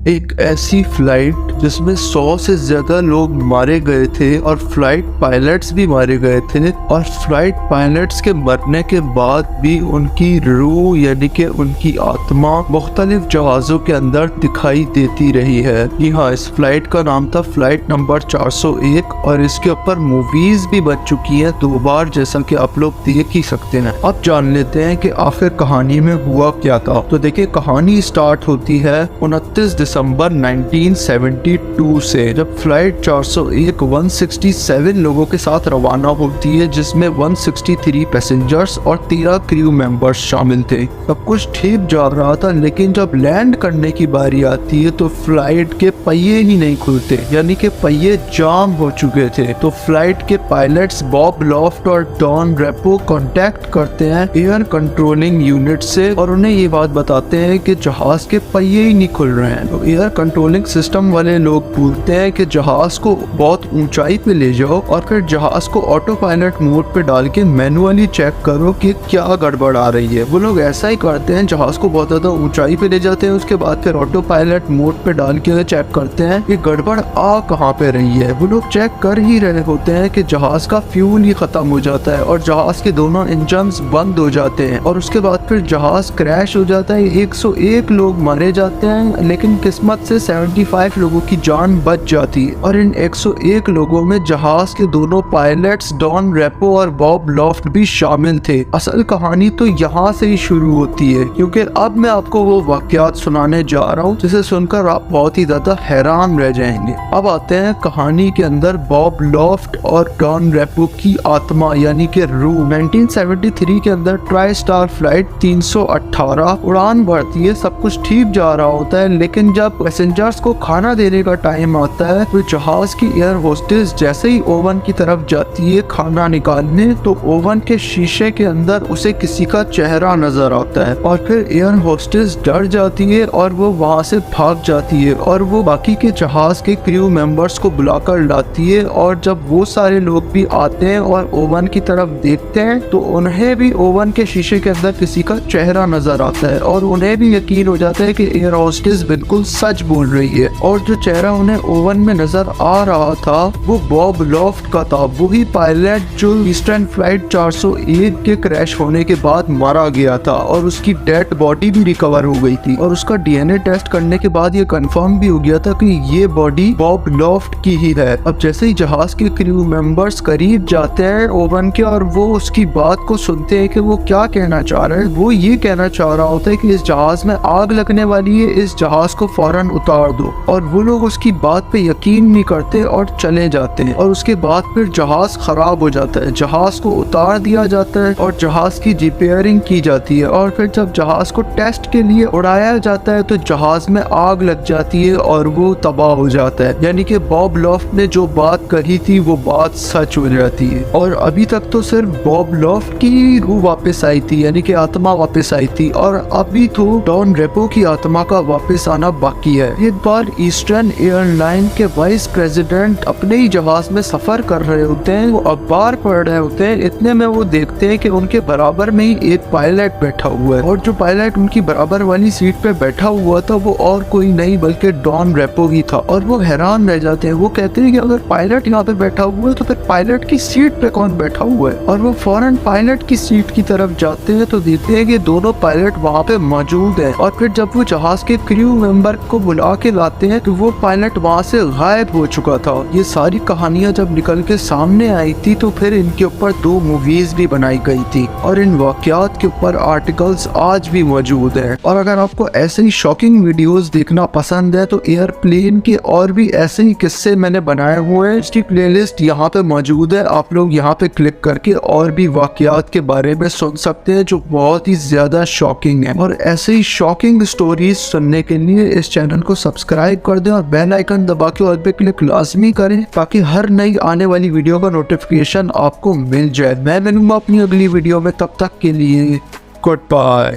एक ऐसी फ्लाइट जिसमें 100 से ज्यादा लोग मारे गए थे और फ्लाइट पायलट्स भी मारे गए थे, और फ्लाइट पायलट्स के मरने के बाद भी उनकी रूह यानी कि उनकी आत्मा मुख्तलिफ जहाज़ों के अंदर दिखाई देती रही है। जी हाँ, इस फ्लाइट का नाम था फ्लाइट नंबर 401 और इसके ऊपर मूवीज भी बन चुकी है 2 बार, जैसा कि आप लोग देख ही सकते हैं। अब जान लेते हैं कि आखिर कहानी में हुआ क्या था। तो देखिए, कहानी स्टार्ट होती है 29 दिसंबर 1972 से, जब फ्लाइट 401 167 लोगों के साथ रवाना होती है, जिसमें 163 पैसेंजर्स और 13 क्रू मेंबर्स शामिल थे। सब कुछ ठीक जा रहा था, लेकिन जब लैंड करने की बारी आती है तो फ्लाइट के पहिए ही नहीं खुलते, यानी कि पहिए जाम हो चुके थे। तो फ्लाइट के पायलट्स बॉब लॉफ्ट और डॉन रेपो कांटेक्ट करते हैं एयर कंट्रोलिंग यूनिट से और उन्हें ये बात बताते हैं कि जहाज के पहिए ही नहीं खुल रहे हैं। तो एयर कंट्रोलिंग सिस्टम वाले लोग बोलते हैं कि जहाज को बहुत ऊंचाई पे ले जाओ और फिर जहाज को ऑटो पायलट मोड पे डाल के मैनुअली चेक करो कि क्या गड़बड़ आ रही है। वो लोग ऐसा ही करते हैं, जहाज को बहुत ज्यादा ऊंचाई पे ले जाते हैं, उसके बाद फिर ऑटो पायलट मोड पे डाल के चेक करते हैं कि गड़बड़ आ कहाँ पे रही है। वो लोग चेक कर ही रहे होते हैं कि जहाज का फ्यूल ही खत्म हो जाता है और जहाज के दोनों इंजन्स बंद हो जाते हैं और उसके बाद फिर जहाज क्रैश हो जाता है। 101 लोग मारे जाते हैं, लेकिन किस्मत से 75 लोगों की जान बच जाती है और इन 101 लोगों में जहाज के दोनों पायलट्स डॉन रेपो और बॉब लॉफ्ट भी शामिल थे। असल कहानी तो यहाँ से ही शुरू होती है, क्योंकि अब मैं आपको वो वाकयात सुनाने जा रहा हूँ जिसे सुनकर आप बहुत ही ज्यादा हैरान रह जाएंगे। अब आते हैं कहानी के अंदर बॉब लॉफ्ट और डॉन रेपो की आत्मा यानी कि रूह। 1973 के अंदर ट्राई स्टार फ्लाइट 318 उड़ान भरती है, सब कुछ ठीक जा रहा होता है, लेकिन जब पैसेंजर्स को खाना देने का टाइम आता है तो जहाज की एयर होस्टेस जैसे ही ओवन की तरफ जाती है खाना निकालने, तो ओवन के शीशे के अंदर उसे किसी का चेहरा नजर आता है और फिर एयर होस्टेस डर जाती है और वो वहां से भाग जाती है और वो बाकी के जहाज के क्रू मेंबर्स को बुलाकर लाती है। और जब वो सारे लोग भी आते हैं और ओवन की तरफ देखते हैं तो उन्हें भी ओवन के शीशे के अंदर किसी का चेहरा नजर आता है और उन्हें भी यकीन हो जाता है कि एयर होस्टेस बिल्कुल सच बोल रही है। और जो चेहरा उन्हें ओवन में नजर आ रहा था वो बॉब लॉफ्ट का था, वही पायलट जो ईस्टर्न फ्लाइट 401 के क्रैश होने के बाद मारा गया था और उसकी डेड बॉडी भी रिकवर हो गई थी और उसका डीएनए टेस्ट करने के बाद ये कंफर्म भी हो गया था कि ये बॉडी बॉब लॉफ्ट की ही है। अब जैसे ही जहाज के क्रू मेंबर्स करीब जाते हैं ओवन के और वो उसकी बात को सुनते हैं कि वो क्या कहना चाह रहा है, वो ये कहना चाह रहा होता है कि इस जहाज में आग लगने वाली है, इस जहाज को फौरन उतार दो। और वो लोग उसकी बात पे यकीन नहीं करते और चले जाते हैं और उसके बाद फिर जहाज खराब हो जाता है, जहाज को उतार दिया जाता है और जहाज की रिपेयरिंग की जाती है। और फिर जब जहाज को टेस्ट के लिए उड़ाया जाता है तो जहाज में आग लग जाती है और वो तबाह हो जाता है, यानी कि बॉब लॉफ्ट ने जो बात कही थी वो बात सच हो जाती है। और अभी तक तो सिर्फ बॉब लॉफ्ट की रूह वापस आई थी, यानी कि आत्मा वापस आई थी, और अभी तो डॉन रेपो की आत्मा का वापस आना बाकी है। एक बार ईस्टर्न एयरलाइन के वाइस प्रेसिडेंट अपने ही जहाज में सफर कर रहे होते हैं, वो अखबार पढ़ रहे होते हैं, इतने में वो देखते हैं कि उनके बराबर में ही एक पायलट बैठा हुआ है और जो पायलट उनकी बराबर वाली सीट पे बैठा हुआ था वो और कोई नहीं बल्कि डॉन रेपो ही था। और वो हैरान रह जाते हैं, वो कहते हैं कि अगर पायलट यहाँ पे बैठा हुआ है तो फिर पायलट की सीट पे कौन बैठा हुआ है। और वो फौरन पायलट की सीट की तरफ जाते हैं तो देखते हैं कि दोनों पायलट वहाँ पे मौजूद है। और फिर जब वो जहाज के क्रू मेंबर को बुला के लाते हैं तो वो पायलट वहाँ से गायब हो चुका था। ये सारी कहानियां जब निकल के सामने आई थी तो फिर इनके ऊपर 2 मूवीज भी बनाई गई थी और इन वाकयात के ऊपर आर्टिकल्स आज भी मौजूद है। और अगर आपको ऐसे ही शॉकिंग वीडियोस देखना पसंद है तो एयरप्लेन के और भी ऐसे ही किस्से मैंने बनाए हुए हैं, इसकी प्लेलिस्ट यहाँ पे मौजूद है, आप लोग यहाँ पे क्लिक करके और भी वाकयात के बारे में सुन सकते हैं जो बहुत ही ज्यादा शॉकिंग है। और ऐसे ही शॉकिंग स्टोरीज सुनने के लिए इस चैनल को सब्सक्राइब कर दें और बेल आइकन दबा के ऑल पे क्लिक लाजमी करें ताकि हर नई आने वाली वीडियो का नोटिफिकेशन आपको मिल जाए। मैं मिलूंगा अपनी अगली वीडियो में, तब तक के लिए गुड बाय।